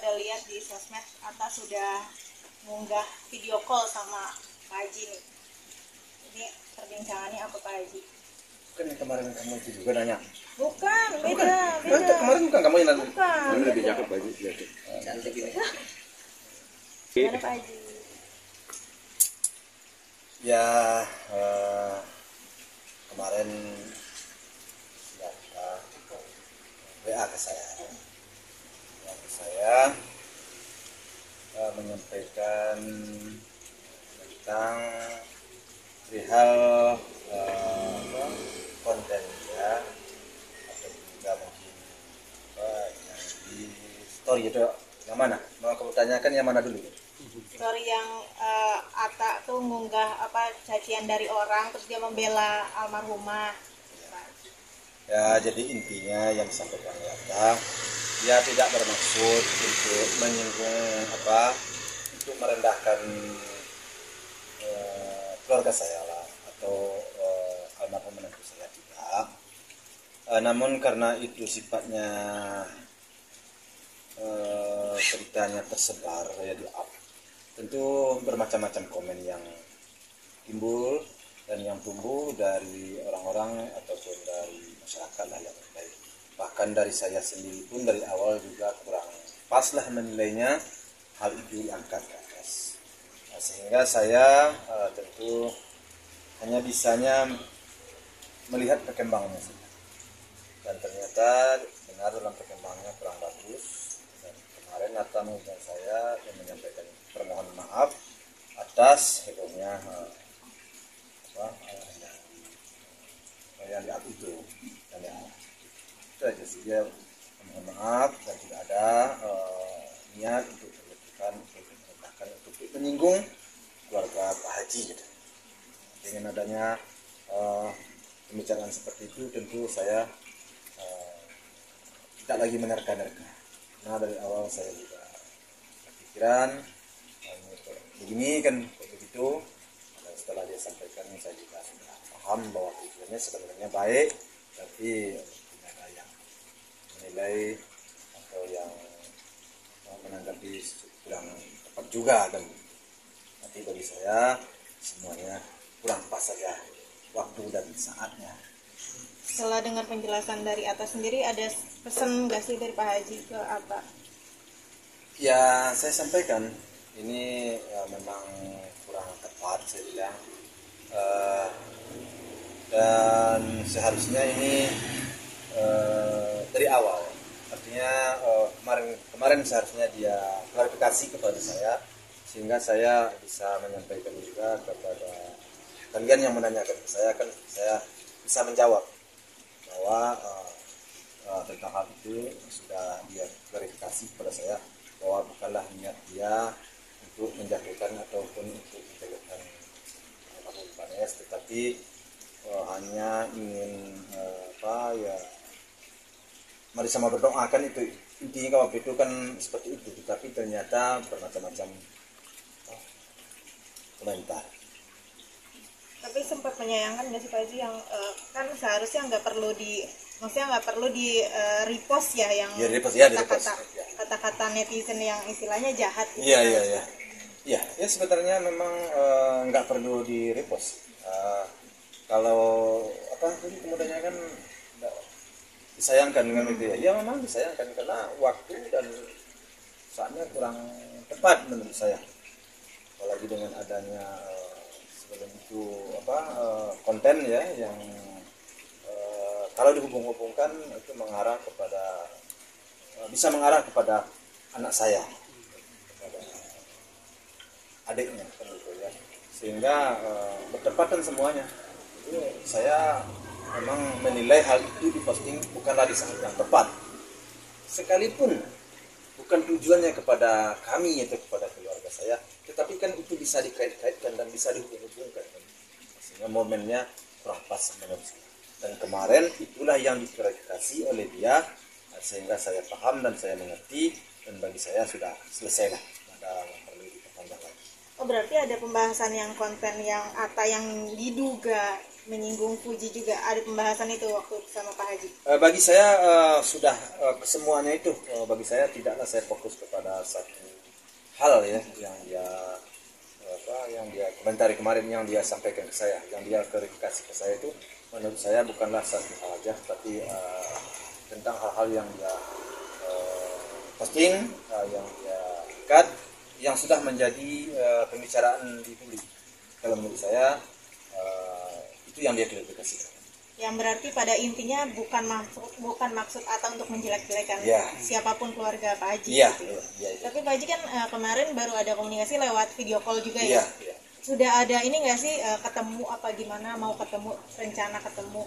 ada lihat di sosmed Atta sudah mengunggah video call sama Pak Haji nih. Ini perbincangannya apa Pak Haji? Kan yang kemarin kamu itu juga nanya. Bukan, beda. Kemarin bukan kamu yang nanya. Bukan. Ini lebih cakep Pak Haji. Cantik ini. Gimana Pak Haji? Ya, kemarin ya, WA ke saya. Menyampaikan tentang perihal konten ya, atau juga mungkin yang di story itu yang mana? Mau kamu tanyakan yang mana dulu? Story yang Atta tuh ngunggah cacian dari orang terus dia membela almarhumah. Ya, jadi intinya yang disampaikan Atta, dia tidak bermaksud untuk menyinggung untuk merendahkan keluarga saya lah, atau almarhum menantu saya, tidak. Namun karena itu sifatnya beritanya tersebar ya, di up, tentu bermacam-macam komen yang timbul dan yang tumbuh dari orang-orang ataupun dari masyarakat lah yang baik. Bahkan dari saya sendiri pun dari awal juga kurang pas lah menilainya hal itu diangkat ke atas. Nah, sehingga saya tentu hanya bisanya melihat perkembangannya saja. Dan ternyata benar dalam perkembangannya kurang bagus. Dan kemarin Atta menghubungi saya dan menyampaikan permohonan maaf atas hebohnya yang di itu. Dan ya, itu aja sih, dia mohon maaf dan tidak ada niat untuk merendahkan, untuk menyinggung keluarga Pak Haji gitu. Dengan adanya pembicaraan seperti itu, tentu saya tidak lagi menerka-nerka. Nah, dari awal saya juga berpikiran begini kan, begitu. Dan setelah dia sampaikan, saya juga sudah paham bahwa tujuannya sebenarnya baik, tapi tidak ada yang menilai atau yang menanggapi kurang tepat juga. Dan nanti bagi saya semuanya kurang pas saja waktu dan saatnya. Setelah dengar penjelasan dari Atta sendiri, ada pesan nggak sih dari Pak Haji ke Atta? Ya, saya sampaikan ini memang kurang tepat saya bilang, dan seharusnya ini dari awal, artinya kemarin seharusnya dia klarifikasi kepada saya, sehingga saya bisa menyampaikan juga kepada kalian yang menanyakan ke saya, kan saya bisa menjawab bahwa tentang hal itu sudah dia klarifikasi kepada saya bahwa bukanlah niat dia untuk menjatuhkan ataupun untuk menjatuhkan almarhum Banes, tetapi hanya ingin mari sama berdoa, kan itu intinya. Kalau itu kan seperti itu, tetapi ternyata bermacam-macam komentar. Tapi sempat menyayangkan nggak sih Pak Haji yang kan seharusnya nggak perlu di repost ya, yang kata-kata netizen yang istilahnya jahat gitu. Iya, sebenarnya memang nggak perlu di repost. Kalau jadi kemudiannya kan disayangkan dengan itu ya memang disayangkan karena waktu dan saatnya kurang tepat menurut saya, apalagi dengan adanya sebelum itu konten ya yang kalau dihubung-hubungkan itu bisa mengarah kepada anak saya, kepada adiknya kan gitu ya, sehingga bertepatan semuanya. Itu saya memang menilai hal itu diposting bukanlah di saat yang tepat, sekalipun bukan tujuannya kepada kami atau kepada keluarga saya, tetapi kan itu bisa dikait-kaitkan dan bisa dihubung-hubungkan, sehingga momennya kurang pas menurut saya. Dan kemarin itulah yang diklarifikasi oleh dia, sehingga saya paham dan saya mengerti, dan bagi saya sudah selesai lah, ada perlu diperpanjang lagi. Oh, berarti ada pembahasan yang konten yang Atta yang diduga menyinggung Fuji juga, ada pembahasan itu waktu sama Pak Haji? Bagi saya sudah kesemuanya itu. Bagi saya tidaklah saya fokus kepada satu hal ya yang dia komentari kemarin, yang dia sampaikan ke saya, yang dia klarifikasi ke saya itu menurut saya bukanlah satu hal aja, tapi tentang hal-hal yang dia posting, yang dia cut, yang sudah menjadi pembicaraan di publik. Kalau menurut saya itu yang dia klarifikasi. Yang berarti pada intinya bukan maksud Atta untuk menjelek-jelekan siapapun keluarga Pak Haji. Gitu. Tapi Pak Haji kan kemarin baru ada komunikasi lewat video call juga ya. Sudah ada ini nggak sih ketemu apa gimana, mau ketemu, rencana ketemu?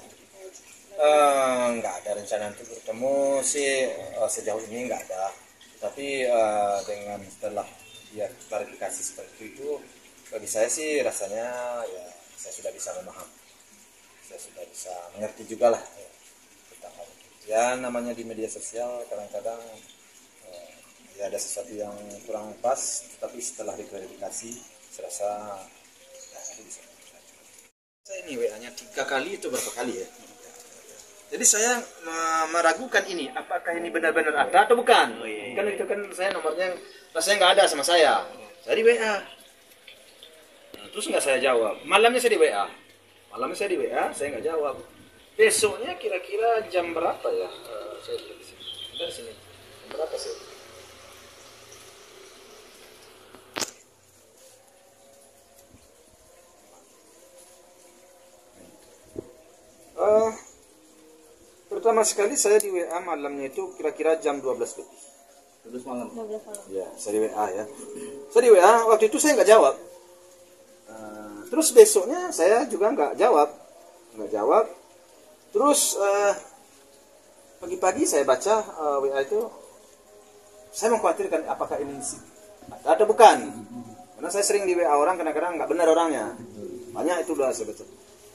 Nggak ada rencana untuk bertemu sih, sejauh ini nggak ada. Tapi dengan setelah dia klarifikasi seperti itu, bagi saya sih rasanya ya saya sudah bisa memahami, saya sudah bisa mengerti juga lah tentang hal itu. Ya namanya di media sosial kadang-kadang ya ada sesuatu yang kurang pas, tapi setelah diklarifikasi saya rasa ya, itu bisa. Saya ini WA-nya 3 kali itu berapa kali ya? Jadi saya meragukan ini, apakah ini benar-benar ada atau bukan? Kan itu kan saya nomornya rasanya nggak ada sama saya. Saya di WA. Nah, terus nggak saya jawab. Malamnya saya di WA. Saya nggak jawab. Besoknya kira-kira jam berapa ya? Saya di sini. Dari sini. Jam berapa sih? Pertama sekali saya di WA malamnya itu kira-kira jam 12 lebih. 12 malam. Ya, saya di WA ya. Saya di WA, waktu itu saya nggak jawab. Terus besoknya saya juga nggak jawab. Terus pagi-pagi saya baca WA itu, saya mengkhawatirkan apakah ini ada atau bukan. Karena saya sering di WA orang, kadang-kadang nggak benar orangnya. Banyak itu udah saya baca.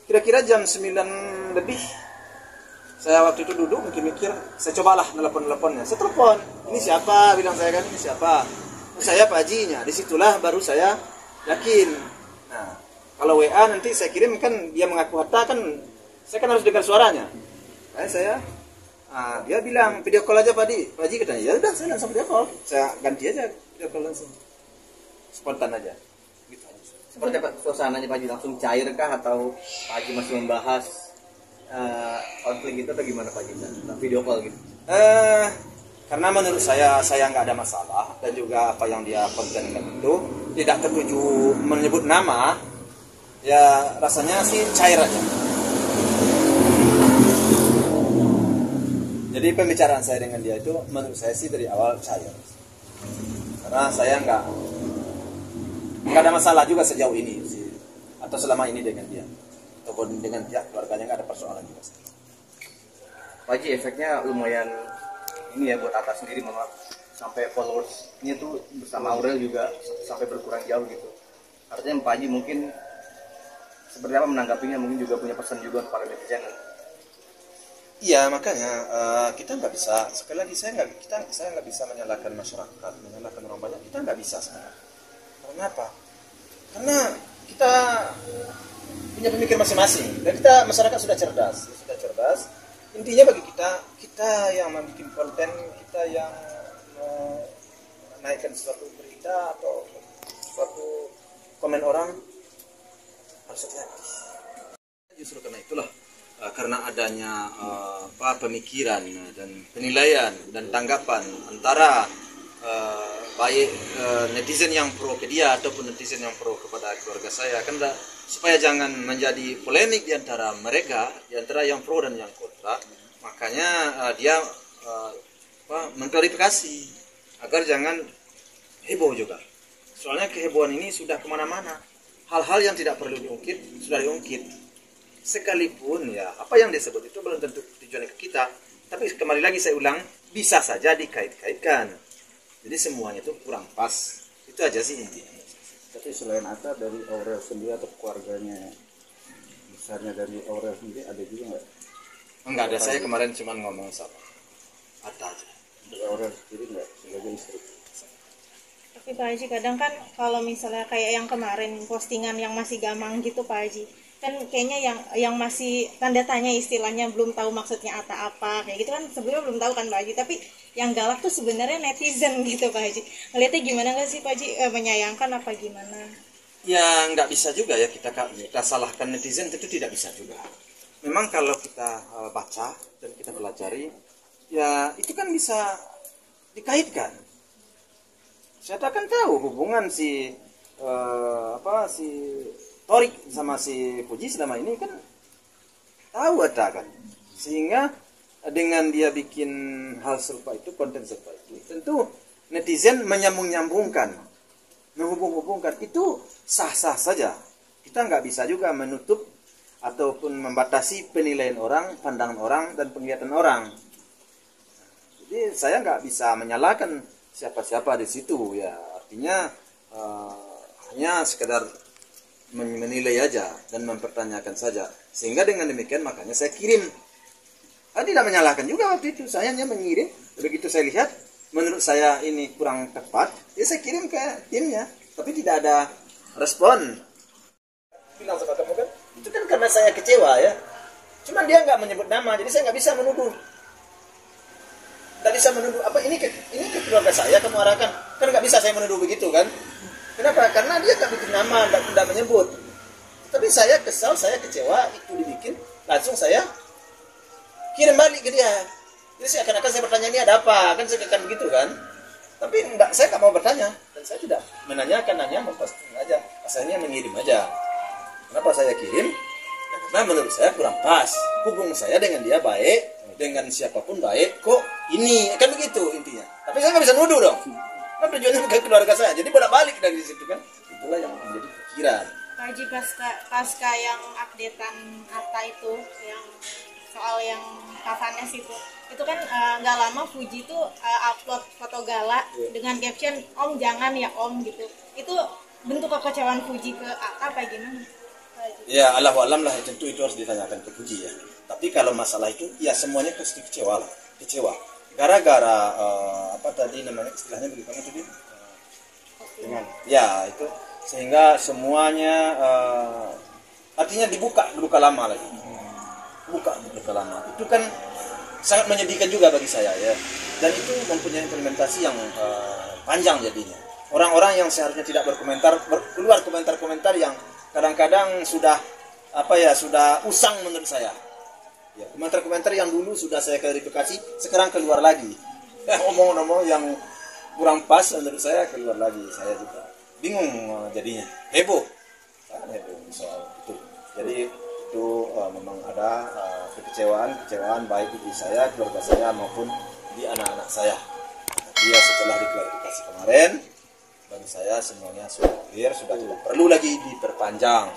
Kira-kira jam 9 lebih, saya waktu itu duduk mikir-mikir, saya cobalah nelpon-nelponnya. Saya telepon, ini siapa? Bilang saya kan, ini siapa? Saya Pak Haji-nya. Disitulah baru saya yakin. Nah, kalau WA nanti saya kirim kan dia mengaku Hatta kan, saya kan harus dengar suaranya. Dia bilang video call aja Pak Haji katanya. Ya udah, saya langsung video call. Saya ganti aja video call langsung. Spontan aja. Gitu aja. Seperti apa suasananya Pak Haji, langsung cair kah atau Pak Haji masih membahas konflik itu atau gimana Pak Haji? Video call gitu. Karena menurut saya nggak ada masalah, dan juga apa yang dia kontenkan itu tidak tertuju menyebut nama, ya rasanya sih cair aja. Jadi pembicaraan saya dengan dia itu menurut saya sih dari awal cair, karena saya nggak ada masalah juga sejauh ini sih, atau selama ini dengan dia ataupun dengan pihak keluarganya nggak ada persoalan juga. Pak Haji, efeknya lumayan ini ya buat Atta sendiri, malah sampai followersnya tuh bersama Aurel juga sampai berkurang jauh gitu. Artinya Pak Haji mungkin seperti apa menanggapinya, mungkin juga punya pesan juga para netizen. Iya, makanya kita nggak bisa, sekali lagi saya nggak bisa menyalahkan masyarakat, menyalahkan orang banyak, kita nggak bisa sebenarnya. Karena apa? Karena kita punya pemikir masing-masing, dan kita masyarakat sudah cerdas. Intinya bagi kita yang membuat konten, kita yang menaikkan suatu berita atau suatu komen orang harus hati-hati. Justru karena itulah, karena adanya pemikiran dan penilaian dan tanggapan antara baik netizen yang pro ke dia ataupun netizen yang pro kepada keluarga saya, kan supaya jangan menjadi polemik di antara mereka, di antara yang pro dan yang kontra, makanya dia mengklarifikasi agar jangan heboh juga. Soalnya kehebohan ini sudah kemana-mana, hal-hal yang tidak perlu diungkit sudah diungkit. Sekalipun ya apa yang disebut itu belum tentu tujuannya ke kita, tapi kembali lagi saya ulang, bisa saja dikait-kaitkan. Jadi semuanya itu kurang pas. Itu aja sih intinya. Tapi selain Atta, dari Aurel sendiri atau keluarganya besarnya dari Aurel sendiri ada juga nggak? Enggak ada, saya kemarin cuma ngomong sama Atta aja. Dari Aurel sendiri nggak sebagai istri? Tapi Pak Haji kadang kan kalau misalnya kayak yang kemarin postingan yang masih gamang gitu Pak Haji, kan kayaknya yang masih tanda tanya istilahnya, belum tahu maksudnya Atta apa kayak gitu kan, sebelumnya belum tahu kan Pak Haji, tapi yang galak tuh sebenarnya netizen gitu Pak Haji. Ngeliatnya gimana nggak sih Pak Haji, menyayangkan apa gimana? Ya nggak bisa juga ya kita salahkan netizen, itu tidak bisa juga. Memang kalau kita baca dan kita pelajari, ya itu kan bisa dikaitkan. Saya akan tahu hubungan si Torik sama si Puji selama ini kan tahu ada kan, sehingga dengan dia bikin hal serupa itu, konten serupa itu, tentu netizen menghubung-hubungkan, itu sah-sah saja. Kita nggak bisa juga menutup ataupun membatasi penilaian orang, pandangan orang, dan penglihatan orang. Jadi saya nggak bisa menyalahkan siapa-siapa di situ ya, artinya hanya sekedar menilai aja dan mempertanyakan saja, sehingga dengan demikian makanya saya kirim. Tidak menyalahkan juga waktu itu, saya hanya mengirim. Begitu saya lihat menurut saya ini kurang tepat, ya saya kirim ke timnya, tapi tidak ada respon. Bilang sama kamu kan, itu kan karena saya kecewa ya, cuman dia nggak menyebut nama, jadi saya nggak bisa menuduh. Nggak bisa menuduh apa ini ke keluarga saya, kamu arahkan, kan nggak bisa saya menuduh begitu kan. Kenapa? Karena dia tak bikin nama, tidak menyebut. Tapi saya kesal, saya kecewa, itu dibikin, langsung saya kirim balik ke dia. Jadi seakan-akan saya bertanya, ini ada apa? Kan saya akan begitu kan. Tapi enggak, saya tak mau bertanya. Dan saya tidak menanyakan, hanya memposting aja. Asalnya mengirim aja. Kenapa saya kirim? Ya, karena menurut saya kurang pas. Hubungan saya dengan dia baik, dengan siapapun baik, kok ini, kan begitu intinya. Tapi saya nggak bisa nuduh dong. Kan tujuannya bukan keluarga saya, jadi bolak-balik dari situ kan. Itulah yang menjadi pikiran. Pak Haji, pasca yang updatean Atta itu, yang soal yang Kavanes itu kan nggak lama Fuji tuh upload foto gala dengan caption Om jangan ya Om gitu. Itu bentuk kekecewaan Fuji ke Atta apa gimana? Ya Allahu alam lah, tentu itu harus ditanyakan ke Fuji ya. Tapi kalau masalah itu ya semuanya pasti kecewa. Gara-gara apa tadi namanya istilahnya bagaimana tadi? Ya itu, sehingga semuanya artinya dibuka luka lama lagi. Buka luka lama. Itu kan sangat menyedihkan juga bagi saya ya. Dan itu mempunyai implementasi yang panjang jadinya. Orang-orang yang seharusnya tidak berkomentar, keluar komentar-komentar yang kadang-kadang sudah sudah usang menurut saya. Ya, komentar-komentar yang dulu sudah saya klarifikasi, sekarang keluar lagi. Omong-omong yang kurang pas menurut saya keluar lagi. Saya juga bingung jadinya. Heboh soal itu. Jadi itu memang ada kekecewaan baik di saya, keluarga saya maupun di anak-anak saya. Dia setelah diklarifikasi kemarin, bagi saya semuanya sudah clear, sudah tidak perlu lagi diperpanjang.